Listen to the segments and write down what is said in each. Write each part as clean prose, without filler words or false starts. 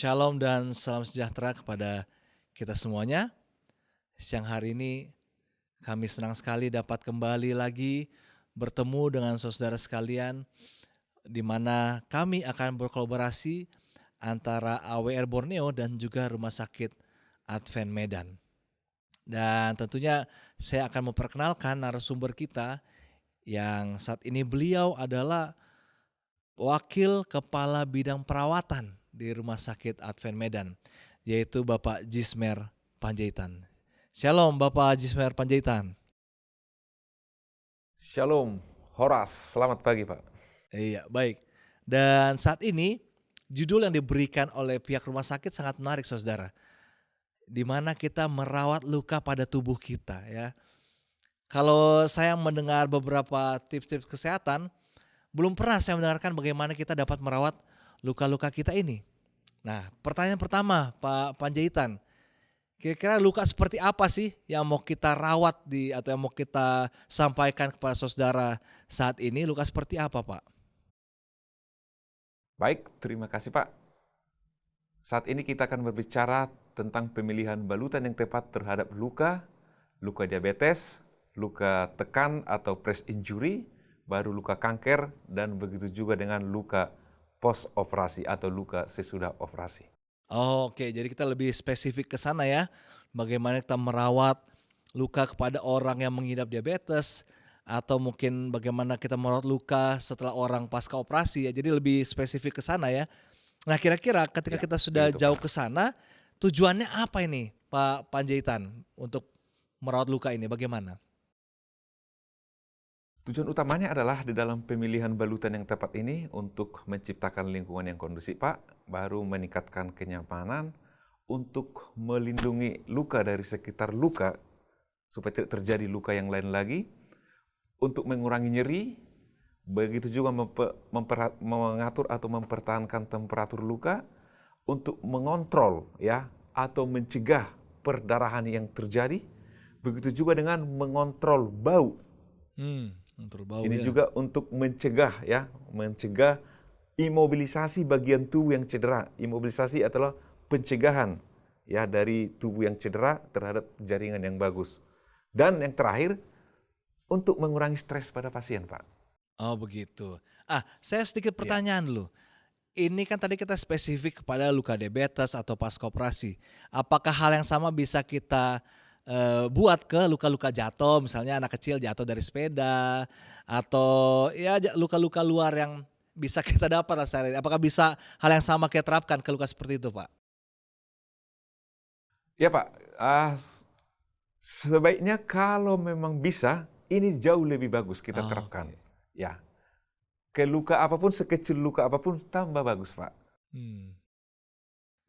Shalom dan salam sejahtera kepada kita semuanya. Siang hari ini kami senang sekali dapat kembali lagi bertemu dengan saudara sekalian di mana kami akan berkolaborasi antara AWR Borneo dan juga Rumah Sakit Advent Medan. Dan tentunya saya akan memperkenalkan narasumber kita yang saat ini beliau adalah Wakil Kepala Bidang Perawatan di Rumah Sakit Advent Medan, yaitu Bapak Jismer Panjaitan. Shalom Bapak Jismer Panjaitan. Shalom, Horas, selamat pagi Pak. Iya, baik. Dan saat ini judul yang diberikan oleh pihak rumah sakit sangat menarik saudara. Di mana kita merawat luka pada tubuh kita ya. Kalau saya mendengar beberapa tips-tips kesehatan, belum pernah saya mendengarkan bagaimana kita dapat merawat luka-luka kita ini. Nah, pertanyaan pertama Pak Panjaitan, kira-kira luka seperti apa sih yang mau kita rawat atau yang mau kita sampaikan kepada saudara saat ini? Luka seperti apa, Pak? Baik, terima kasih Pak. Saat ini kita akan berbicara tentang pemilihan balutan yang tepat terhadap luka diabetes, luka tekan atau press injury, baru luka kanker, dan begitu juga dengan luka post operasi atau luka sesudah operasi. Oke, jadi kita lebih spesifik ke sana ya. Bagaimana kita merawat luka kepada orang yang mengidap diabetes atau mungkin bagaimana kita merawat luka setelah orang pasca operasi ya. Jadi lebih spesifik ke sana ya. Nah, kira-kira ketika Ya, kita sudah begitu jauh Pak. ke sana, tujuannya apa ini Pak Panjaitan untuk merawat luka ini bagaimana? Tujuan utamanya adalah di dalam pemilihan balutan yang tepat ini untuk menciptakan lingkungan yang kondusif Pak, baru meningkatkan kenyamanan untuk melindungi luka dari sekitar luka supaya tidak terjadi luka yang lain lagi, untuk mengurangi nyeri, begitu juga mengatur atau mempertahankan temperatur luka, untuk mengontrol ya atau mencegah perdarahan yang terjadi, begitu juga dengan mengontrol bau. Kontrol bau Ini ya. juga untuk mencegah imobilisasi bagian tubuh yang cedera. Imobilisasi adalah pencegahan ya dari tubuh yang cedera terhadap jaringan yang bagus. Dan yang terakhir, untuk mengurangi stres pada pasien, Pak. Oh begitu. Saya sedikit Ya, pertanyaan dulu. Ini kan tadi kita spesifik kepada luka diabetes atau pasca operasi. Apakah hal yang sama bisa kita buat ke luka-luka jatuh, misalnya anak kecil jatuh dari sepeda atau ya luka-luka luar yang bisa kita dapat lah sehari. Apakah bisa hal yang sama kita terapkan ke luka seperti itu, Pak? ya Pak. Sebaiknya kalau memang bisa, ini jauh lebih bagus kita terapkan. Oke. Ya, ke luka apapun, sekecil luka apapun, tambah bagus, Pak. Hmm.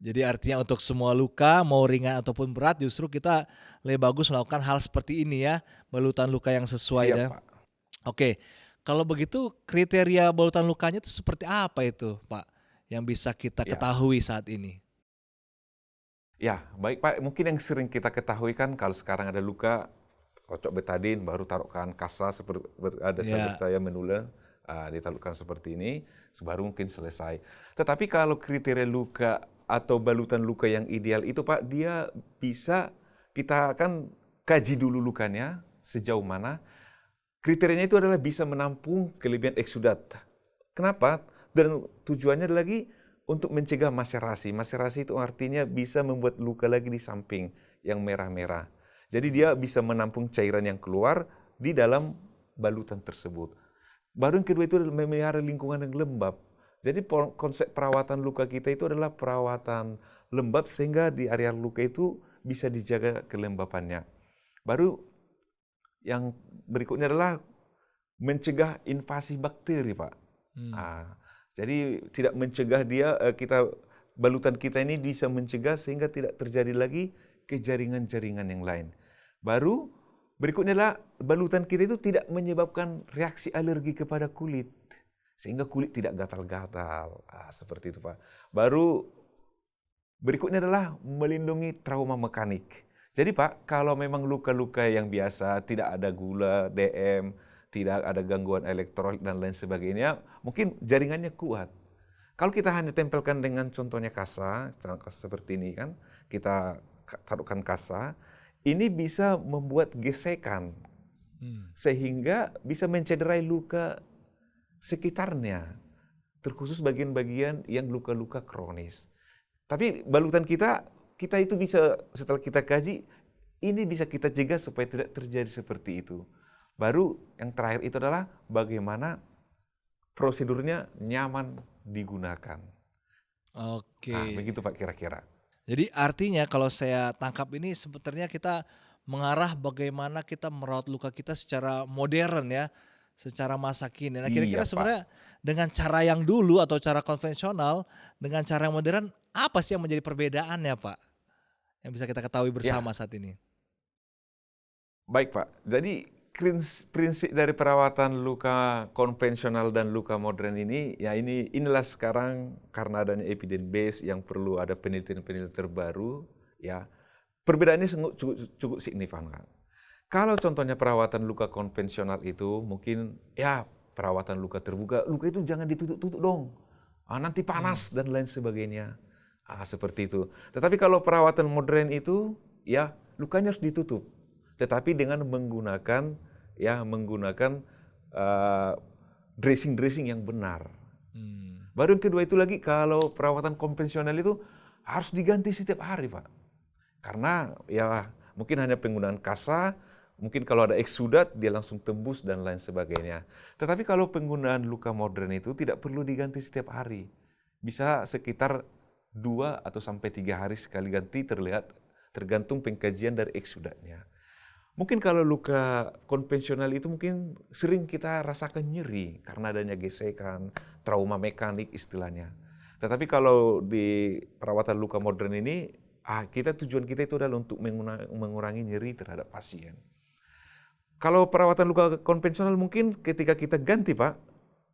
Jadi artinya untuk semua luka mau ringan ataupun berat justru kita lebih bagus melakukan hal seperti ini ya, balutan luka yang sesuai Siap, ya. Pak. Oke, kalau begitu kriteria balutan lukanya itu seperti apa itu, Pak, yang bisa kita Ya, ketahui saat ini? ya, baik Pak. Mungkin yang sering kita ketahui kan kalau sekarang ada luka, kocok betadin, baru taruhkan kasa seperti ada sahabat Ya, saya menular, ditaruhkan seperti ini, baru mungkin selesai. Tetapi kalau kriteria luka atau balutan luka yang ideal itu Pak, dia bisa kita akan kaji dulu lukanya sejauh mana. Kriterianya itu adalah bisa menampung kelebihan eksudat. Kenapa? Dan tujuannya lagi untuk mencegah maserasi. Maserasi itu artinya bisa membuat luka lagi di samping yang merah-merah. Jadi dia bisa menampung cairan yang keluar di dalam balutan tersebut. Baru yang kedua itu adalah memelihara lingkungan yang lembab. Jadi konsep perawatan luka kita itu adalah perawatan lembab sehingga di area luka itu bisa dijaga kelembapannya. Baru yang berikutnya adalah mencegah invasi bakteri, Pak. mmm, Jadi tidak mencegah balutan kita ini bisa mencegah sehingga tidak terjadi lagi ke jaringan-jaringan yang lain. Baru berikutnya adalah balutan kita itu tidak menyebabkan reaksi alergi kepada kulit sehingga kulit tidak gatal-gatal. Seperti itu, Pak. Baru berikutnya adalah melindungi trauma mekanik. Jadi Pak, kalau memang luka-luka yang biasa, tidak ada gula, DM, tidak ada gangguan elektrolit dan lain sebagainya, mungkin jaringannya kuat. Kalau kita hanya tempelkan dengan contohnya kasa seperti ini kan, kita taruhkan kasa, ini bisa membuat gesekan sehingga bisa mencederai luka sekitarnya, terkhusus bagian-bagian yang luka-luka kronis. Tapi balutan kita itu bisa setelah kita kaji, ini bisa kita cegah supaya tidak terjadi seperti itu. Baru yang terakhir itu adalah bagaimana prosedurnya nyaman digunakan. Oke. Nah, begitu Pak kira-kira. Jadi artinya kalau saya tangkap ini sebenarnya kita mengarah bagaimana kita merawat luka kita secara modern ya, secara masa kini. Nah Iya kira-kira Pak. sebenarnya dengan cara yang dulu atau cara konvensional dengan cara yang modern apa sih yang menjadi perbedaannya Pak? Yang bisa kita ketahui Ya, bersama saat ini. baik Pak. Jadi prinsip dari perawatan luka konvensional dan luka modern ini, ya inilah sekarang karena adanya evidence base yang perlu ada penelitian-penelitian terbaru, ya perbedaannya cukup signifikan. Kalau contohnya perawatan luka konvensional itu mungkin ya perawatan luka terbuka, luka itu jangan ditutup-tutup dong. Nanti panas dan lain sebagainya. Seperti itu. Tetapi kalau perawatan modern itu ya lukanya harus ditutup. Tetapi dengan menggunakan dressing-dressing yang benar. Baru yang kedua itu lagi kalau perawatan konvensional itu harus diganti setiap hari, Pak. Karena ya mungkin hanya penggunaan kasa, mungkin kalau ada eksudat dia langsung tembus dan lain sebagainya. Tetapi kalau penggunaan luka modern itu tidak perlu diganti setiap hari. Bisa sekitar 2 atau sampai 3 hari sekali ganti tergantung pengkajian dari eksudatnya. Mungkin kalau luka konvensional itu mungkin sering kita rasakan nyeri karena adanya gesekan, trauma mekanik istilahnya. Tetapi kalau di perawatan luka modern ini, tujuan kita itu adalah untuk mengurangi nyeri terhadap pasien. Kalau perawatan luka konvensional mungkin ketika kita ganti Pak,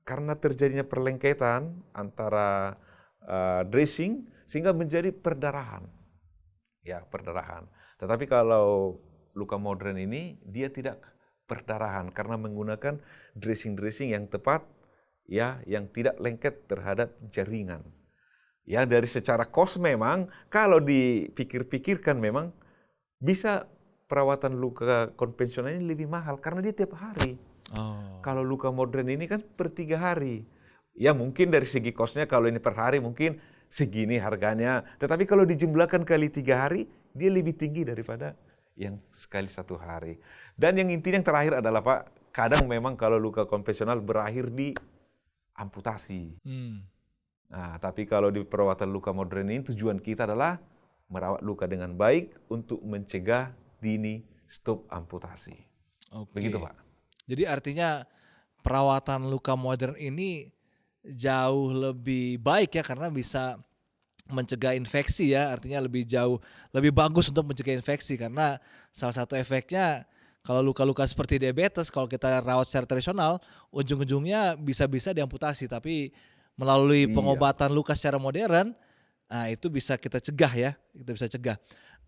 karena terjadinya perlengketan antara dressing sehingga menjadi perdarahan. Ya, perdarahan. Tetapi kalau luka modern ini dia tidak perdarahan karena menggunakan dressing-dressing yang tepat ya, yang tidak lengket terhadap jaringan. Ya, dari secara kos memang kalau dipikir-pikirkan memang bisa perawatan luka konvensional ini lebih mahal karena dia tiap hari. Kalau luka modern ini kan per 3 hari. Ya mungkin dari segi kosnya kalau ini per hari mungkin segini harganya. Tetapi kalau dijumlahkan kali 3 hari, dia lebih tinggi daripada yang sekali 1 hari. Dan yang intinya yang terakhir adalah Pak, kadang memang kalau luka konvensional berakhir di amputasi. Nah, tapi kalau di perawatan luka modern ini tujuan kita adalah merawat luka dengan baik untuk mencegah dini stop amputasi. Begitu Pak. Jadi artinya perawatan luka modern ini jauh lebih baik ya karena bisa mencegah infeksi ya, artinya lebih bagus untuk mencegah infeksi karena salah satu efeknya kalau luka-luka seperti diabetes kalau kita rawat secara tradisional ujung-ujungnya bisa-bisa diamputasi, tapi melalui Iya pengobatan Pak. luka secara modern itu bisa kita cegah ya, kita bisa cegah.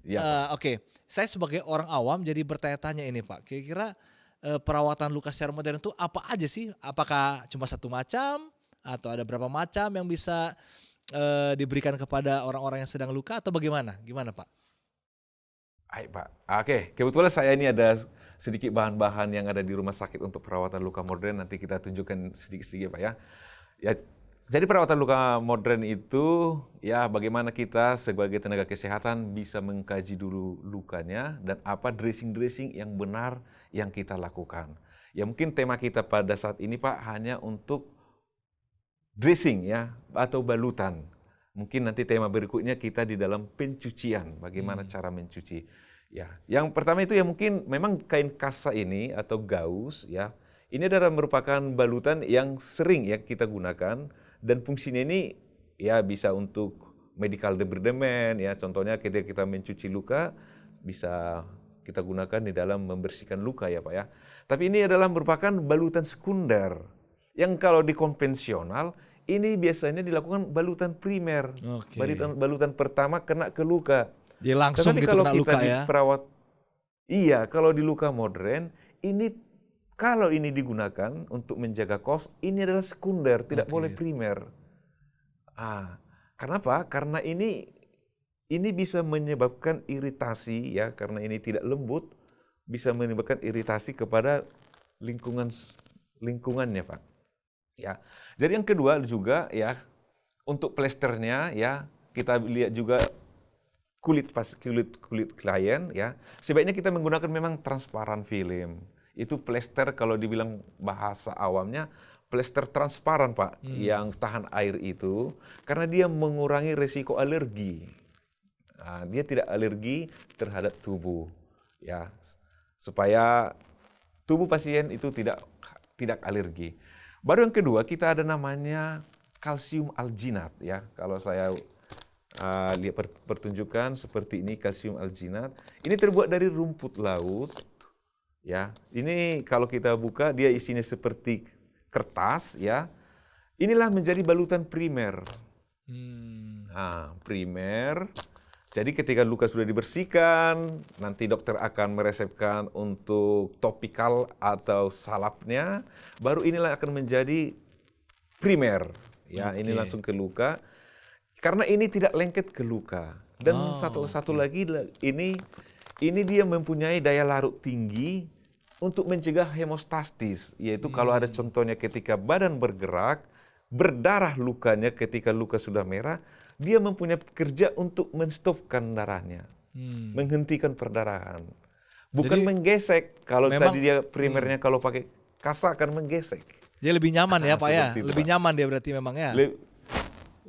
Iya Pak. Oke, saya sebagai orang awam jadi bertanya-tanya ini Pak, kira-kira perawatan luka secara modern itu apa aja sih? Apakah cuma satu macam atau ada berapa macam yang bisa diberikan kepada orang-orang yang sedang luka atau bagaimana? Gimana Pak? Baik Pak. Oke, kebetulan saya ini ada sedikit bahan-bahan yang ada di rumah sakit untuk perawatan luka modern. Nanti kita tunjukkan sedikit-sedikit Pak ya. Ya, jadi perawatan luka modern itu ya bagaimana kita sebagai tenaga kesehatan bisa mengkaji dulu lukanya dan apa dressing-dressing yang benar yang kita lakukan. Ya mungkin tema kita pada saat ini Pak hanya untuk dressing ya atau balutan. Mungkin nanti tema berikutnya kita di dalam pencucian, bagaimana cara mencuci. Ya, yang pertama itu ya mungkin memang kain kasa ini atau gaus ya. Ini adalah merupakan balutan yang sering ya kita gunakan dan fungsinya ini ya bisa untuk medical debridement ya. Contohnya ketika kita mencuci luka bisa kita gunakan di dalam membersihkan luka ya Pak ya. Tapi ini adalah merupakan balutan sekunder. Yang kalau di konvensional ini biasanya dilakukan balutan primer. Balutan pertama kena ke luka. Dia langsung Tetapi gitu kalau kena kita luka di ya? perawat, iya kalau di luka modern ini kalau ini digunakan untuk menjaga kos, ini adalah sekunder, tidak boleh primer. Ah, kenapa? Karena ini bisa menyebabkan iritasi ya, karena ini tidak lembut, bisa menyebabkan iritasi kepada lingkungannya, Pak. Ya. Jadi yang kedua juga ya, untuk plesternya ya, kita lihat juga kulit klien ya. Sebaiknya kita menggunakan memang transparan film. Itu plester kalau dibilang bahasa awamnya plester transparan, Pak, yang tahan air itu karena dia mengurangi resiko alergi. Nah, dia tidak alergi terhadap tubuh ya. Supaya tubuh pasien itu tidak alergi. Baru yang kedua kita ada namanya kalsium alginat ya. Kalau saya lihat pertunjukan seperti ini kalsium alginat. Ini terbuat dari rumput laut ya. Ini kalau kita buka dia isinya seperti kertas ya. Inilah menjadi balutan primer. Nah, primer. Jadi ketika luka sudah dibersihkan, nanti dokter akan meresepkan untuk topikal atau salapnya, baru inilah akan menjadi primer. Ya, ini langsung ke luka. Karena ini tidak lengket ke luka. Dan satu lagi ini dia mempunyai daya larut tinggi untuk mencegah hemostasis, yaitu kalau ada contohnya ketika badan bergerak, berdarah lukanya ketika luka sudah merah, dia mempunyai kerja untuk menstopkan darahnya, menghentikan perdarahan. Bukan Jadi menggesek, kalau memang tadi dia primernya kalau pakai kasa akan menggesek. dia lebih nyaman ya Pak ya, Seperti itu, lebih Pak. nyaman dia berarti memang ya,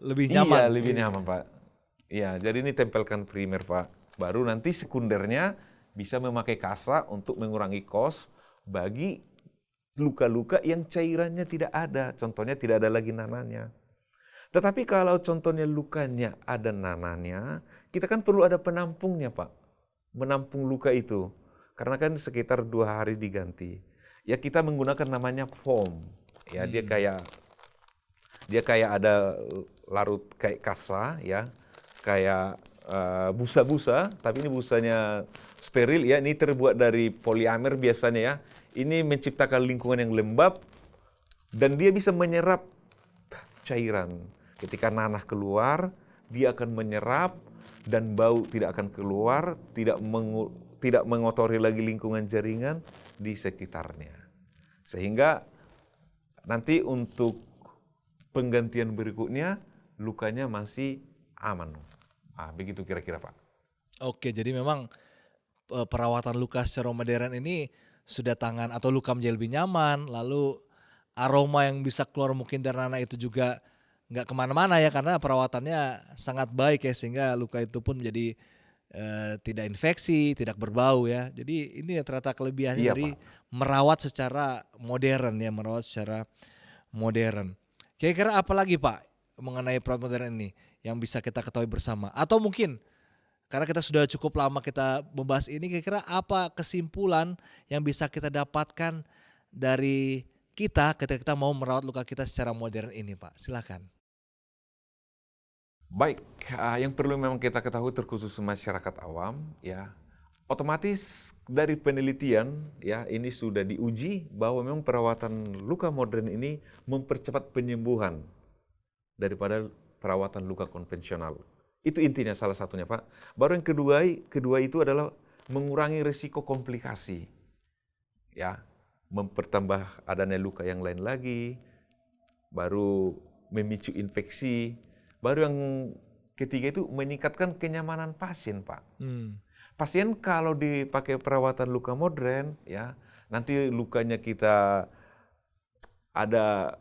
lebih Iya, nyaman. lebih nyaman, Pak. Iya, jadi ini tempelkan primer, Pak. Baru nanti sekundernya bisa memakai kasa untuk mengurangi kos bagi luka-luka yang cairannya tidak ada. Contohnya tidak ada lagi nananya. Tetapi kalau contohnya lukanya ada nananya, kita kan perlu ada penampungnya, Pak. Menampung luka itu. Karena kan sekitar 2 hari diganti. Ya kita menggunakan namanya foam. Ya dia kayak ada larut kayak kasa ya. Kayak busa-busa, tapi ini busanya steril ya. Ini terbuat dari poliamer biasanya ya. Ini menciptakan lingkungan yang lembab dan dia bisa menyerap cairan. Ketika nanah keluar, dia akan menyerap dan bau tidak akan keluar, tidak mengotori lagi lingkungan jaringan di sekitarnya. Sehingga nanti untuk penggantian berikutnya lukanya masih aman. Begitu kira-kira, Pak. Oke, jadi memang perawatan luka secara modern ini sudah tangan atau luka menjadi lebih nyaman, lalu aroma yang bisa keluar mungkin dari nanah itu juga nggak kemana-mana ya karena perawatannya sangat baik ya sehingga luka itu pun menjadi tidak infeksi, tidak berbau ya. Jadi ini ya ternyata kelebihannya Iya, dari Pak. merawat secara modern ya, merawat secara modern. Kira-kira apa lagi Pak mengenai perawat modern ini yang bisa kita ketahui bersama? Atau mungkin karena kita sudah cukup lama kita membahas ini, kira-kira apa kesimpulan yang bisa kita dapatkan dari kita ketika kita mau merawat luka kita secara modern ini, Pak? Silakan. Baik, yang perlu memang kita ketahui terkhusus masyarakat awam ya. Otomatis dari penelitian ya ini sudah diuji bahwa memang perawatan luka modern ini mempercepat penyembuhan daripada perawatan luka konvensional. Itu intinya salah satunya, Pak. Baru yang kedua itu adalah mengurangi risiko komplikasi. Ya, mempertambah adanya luka yang lain lagi, baru memicu infeksi. Baru yang ketiga itu meningkatkan kenyamanan pasien, Pak. Pasien kalau dipakai perawatan luka modern, ya nanti lukanya kita ada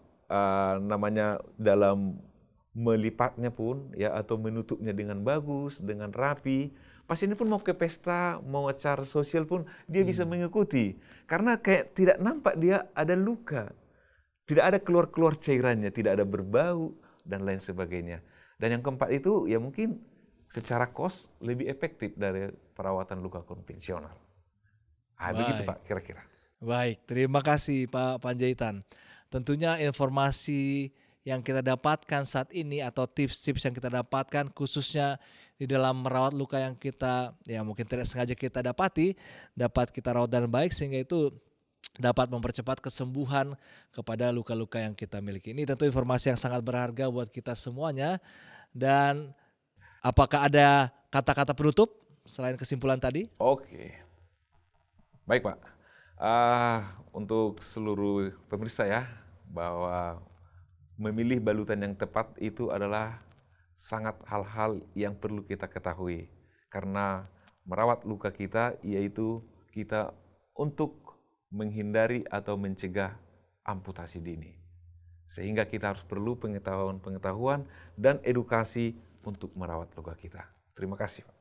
namanya dalam melipatnya pun, ya atau menutupnya dengan bagus, dengan rapi. Pasiennya pun mau ke pesta, mau acara sosial pun dia bisa mengikuti, karena kayak tidak nampak dia ada luka, tidak ada keluar cairannya, tidak ada berbau dan lain sebagainya. Dan yang keempat itu ya mungkin secara kos lebih efektif dari perawatan luka konvensional. Begitu Pak kira-kira. Baik, terima kasih Pak Panjaitan. Tentunya informasi yang kita dapatkan saat ini atau tips-tips yang kita dapatkan khususnya di dalam merawat luka yang kita ya mungkin tidak sengaja kita dapati, dapat kita rawat dengan baik sehingga itu dapat mempercepat kesembuhan kepada luka-luka yang kita miliki. Ini tentu informasi yang sangat berharga buat kita semuanya. Dan apakah ada kata-kata penutup selain kesimpulan tadi? Oke, baik Pak. Untuk seluruh pemirsa ya, bahwa memilih balutan yang tepat itu adalah sangat hal-hal yang perlu kita ketahui. Karena merawat luka kita yaitu kita untuk menghindari atau mencegah amputasi dini. Sehingga kita harus perlu pengetahuan dan edukasi untuk merawat luka kita. Terima kasih, Pak.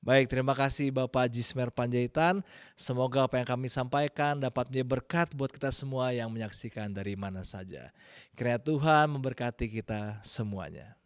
Baik, terima kasih Bapak Jismer Panjaitan. Semoga apa yang kami sampaikan dapat menjadi berkat buat kita semua yang menyaksikan dari mana saja. Kiranya Tuhan memberkati kita semuanya.